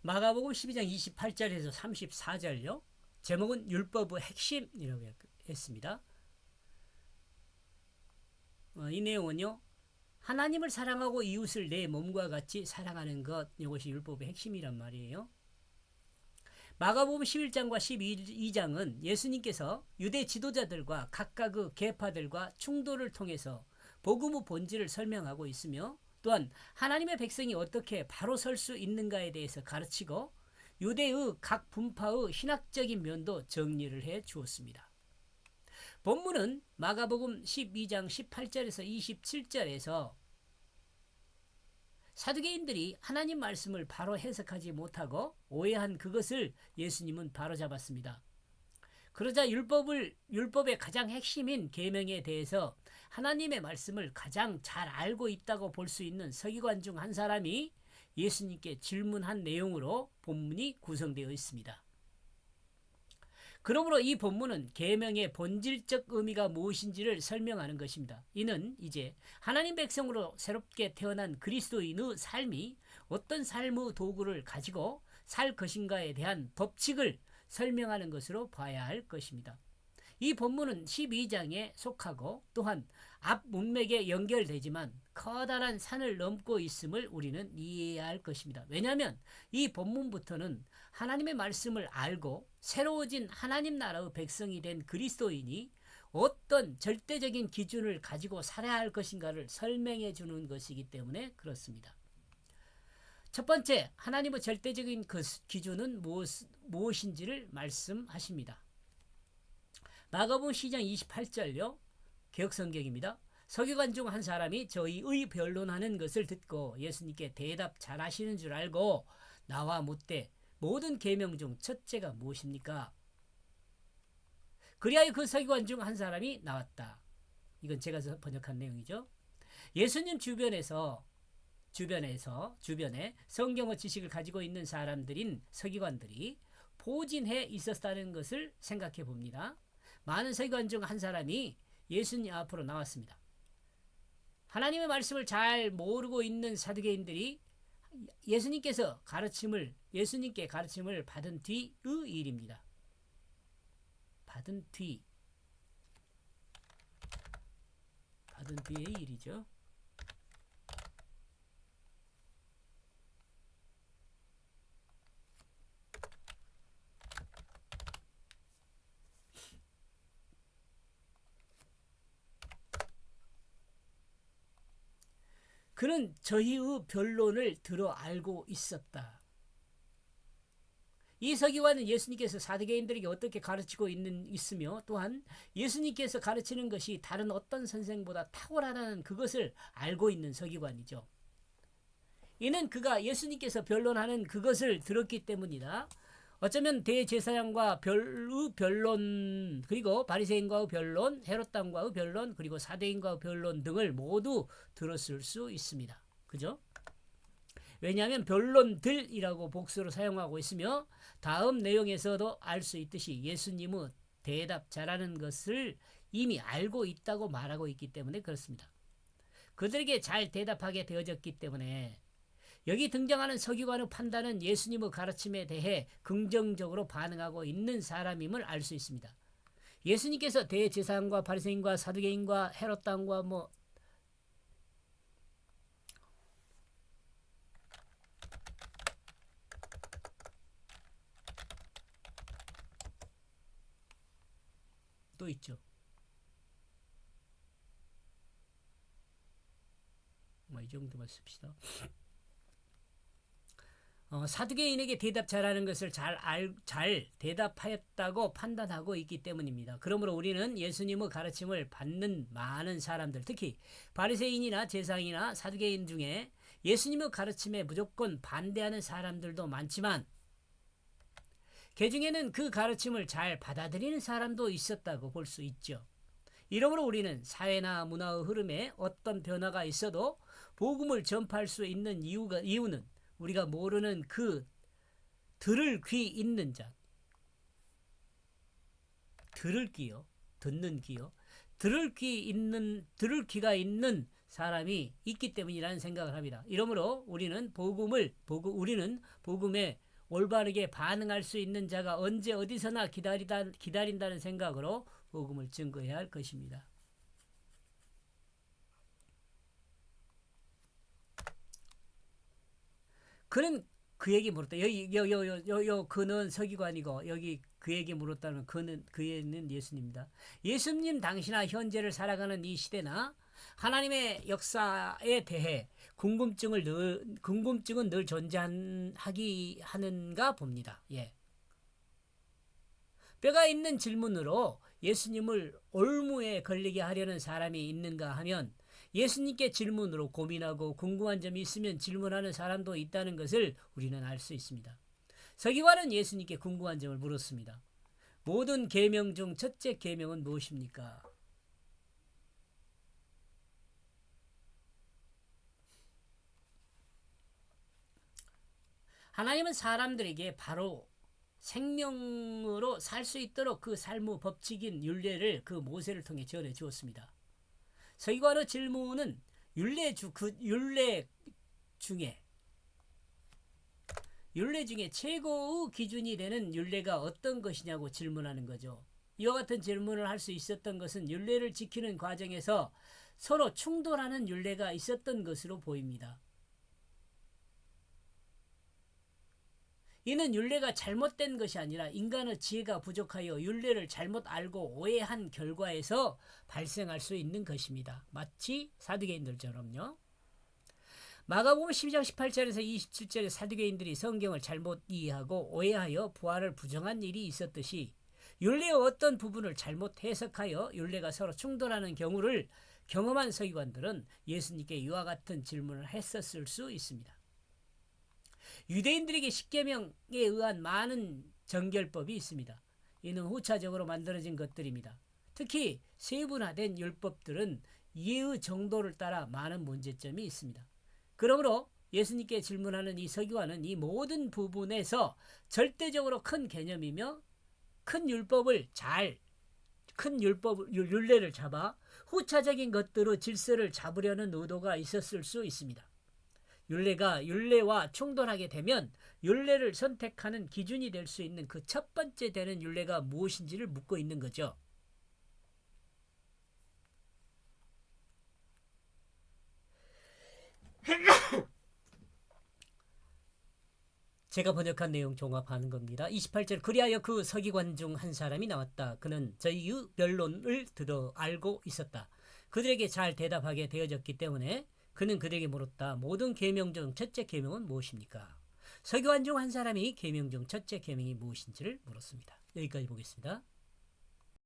마가복음 12장 28절에서 34절요. 제목은 율법의 핵심이라고 했습니다. 이 내용은요. 하나님을 사랑하고 이웃을 내 몸과 같이 사랑하는 것, 이것이 율법의 핵심이란 말이에요. 마가복음 11장과 12장은 예수님께서 유대 지도자들과 각각의 계파들과 충돌을 통해서 복음의 본질을 설명하고 있으며, 또한 하나님의 백성이 어떻게 바로 설 수 있는가에 대해서 가르치고 유대의 각 분파의 신학적인 면도 정리를 해 주었습니다. 본문은 마가복음 12장 18절에서 27절에서 사두개인들이 하나님 말씀을 바로 해석하지 못하고 오해한 그것을 예수님은 바로잡았습니다. 그러자 율법의 가장 핵심인 계명에 대해서 하나님의 말씀을 가장 잘 알고 있다고 볼 수 있는 서기관 중 한 사람이 예수님께 질문한 내용으로 본문이 구성되어 있습니다. 그러므로 이 본문은 계명의 본질적 의미가 무엇인지를 설명하는 것입니다. 이는 이제 하나님 백성으로 새롭게 태어난 그리스도인의 삶이 어떤 삶의 도구를 가지고 살 것인가에 대한 법칙을 설명하는 것으로 봐야 할 것입니다. 이 본문은 12장에 속하고 또한 앞 문맥에 연결되지만 커다란 산을 넘고 있음을 우리는 이해해야 할 것입니다. 왜냐하면 이 본문부터는 하나님의 말씀을 알고 새로워진 하나님 나라의 백성이 된 그리스도인이 어떤 절대적인 기준을 가지고 살아야 할 것인가를 설명해 주는 것이기 때문에 그렇습니다. 첫 번째, 하나님의 절대적인 그 기준은 무엇인지를 말씀하십니다. 마가복음 12장 28절요. 개역성경입니다. 서기관 중 한 사람이 저희의 변론하는 것을 듣고 예수님께 대답 잘하시는 줄 알고 나와 묻되 모든 계명 중 첫째가 무엇입니까? 그리하여 그 서기관 중 한 사람이 나왔다. 이건 제가 번역한 내용이죠. 예수님 주변에 성경의 지식을 가지고 있는 사람들인 서기관들이 포진해 있었다는 것을 생각해 봅니다. 많은 서기관 중 한 사람이 예수님 앞으로 나왔습니다. 하나님의 말씀을 잘 모르고 있는 사두개인들이 예수님께 가르침을 받은 뒤의 일입니다. 받은 뒤의 일이죠. 그는 저희의 변론을 들어 알고 있었다. 이 서기관은 예수님께서 사두개인들에게 어떻게 가르치고 있으며 또한 예수님께서 가르치는 것이 다른 어떤 선생보다 탁월하다는 그것을 알고 있는 서기관이죠. 이는 그가 예수님께서 변론하는 그것을 들었기 때문이다. 어쩌면 대제사장과 변론, 그리고 바리새인과의 변론, 헤롯 왕과의 변론, 그리고 사대인과의 변론 등을 모두 들었을 수 있습니다. 그죠? 왜냐하면 변론들이라고 복수로 사용하고 있으며 다음 내용에서도 알 수 있듯이 예수님은 대답 잘하는 것을 이미 알고 있다고 말하고 있기 때문에 그렇습니다. 그들에게 잘 대답하게 되어졌기 때문에 여기 등장하는 서기관의 판단은 예수님의 가르침에 대해 긍정적으로 반응하고 있는 사람임을 알 수 있습니다. 예수님께서 대제사장과 바리새인과 사두개인과 헤롯 왕과 또 있죠. 이 정도만 씁시다. 사두개인에게 대답 잘하는 것을 잘 대답하였다고 판단하고 있기 때문입니다. 그러므로 우리는 예수님의 가르침을 받는 많은 사람들, 특히 바리새인이나 제사장이나 사두개인 중에 예수님의 가르침에 무조건 반대하는 사람들도 많지만 그 중에는 그 가르침을 잘 받아들이는 사람도 있었다고 볼 수 있죠. 이러므로 우리는 사회나 문화의 흐름에 어떤 변화가 있어도 복음을 전파할 수 있는 이유는 우리가 모르는 그 들을 귀 있는 자, 들을 귀요, 듣는 귀요, 들을 귀가 있는 사람이 있기 때문이라는 생각을 합니다. 이러므로 우리는 복음의 올바르게 반응할 수 있는 자가 언제 어디서나 기다린다는 생각으로 복음을 증거해야 할 것입니다. 그는 그에게 물었다. 그는 서기관이고 여기 그에게 물었다는 그는 예수님입니다. 예수님 당시나 현재를 살아가는 이 시대나 하나님의 역사에 대해 궁금증은 늘 존재하기 하는가 봅니다. 예. 뼈가 있는 질문으로 예수님을 올무에 걸리게 하려는 사람이 있는가 하면 예수님께 질문으로 고민하고 궁금한 점이 있으면 질문하는 사람도 있다는 것을 우리는 알 수 있습니다. 서기관은 예수님께 궁금한 점을 물었습니다. 모든 계명 중 첫째 계명은 무엇입니까? 하나님은 사람들에게 바로 생명으로 살 수 있도록 그 삶의 법칙인 율례를 그 모세를 통해 전해 주었습니다. 서기관의 질문은 율례 중에 최고의 기준이 되는 율례가 어떤 것이냐고 질문하는 거죠. 이와 같은 질문을 할 수 있었던 것은 율례를 지키는 과정에서 서로 충돌하는 율례가 있었던 것으로 보입니다. 이는 율례가 잘못된 것이 아니라 인간의 지혜가 부족하여 율례를 잘못 알고 오해한 결과에서 발생할 수 있는 것입니다. 마치 사두개인들처럼요. 마가복음 12장 18절에서 27절에 사두개인들이 성경을 잘못 이해하고 오해하여 부활을 부정한 일이 있었듯이 율례의 어떤 부분을 잘못 해석하여 율례가 서로 충돌하는 경우를 경험한 서기관들은 예수님께 이와 같은 질문을 했었을 수 있습니다. 유대인들에게 십계명에 의한 많은 정결법이 있습니다. 이는 후차적으로 만들어진 것들입니다. 특히 세분화된 율법들은 이해의 정도를 따라 많은 문제점이 있습니다. 그러므로 예수님께 질문하는 이 서기관은 이 모든 부분에서 절대적으로 큰 개념이며 큰 율례를 잡아 후차적인 것들의 질서를 잡으려는 의도가 있었을 수 있습니다. 율례와 충돌하게 되면 율례를 선택하는 기준이 될 수 있는 그 첫 번째 되는 율례가 무엇인지를 묻고 있는 거죠. 제가 번역한 내용 종합하는 겁니다. 28절 그리하여 그 서기관 중 한 사람이 나왔다. 그는 저희의 변론을 들어 알고 있었다. 그들에게 잘 대답하게 되어졌기 때문에 그는 그들에게 물었다. 모든 계명 중 첫째 계명은 무엇입니까? 서기관 중 한 사람이 계명 중 첫째 계명이 무엇인지를 물었습니다. 여기까지 보겠습니다.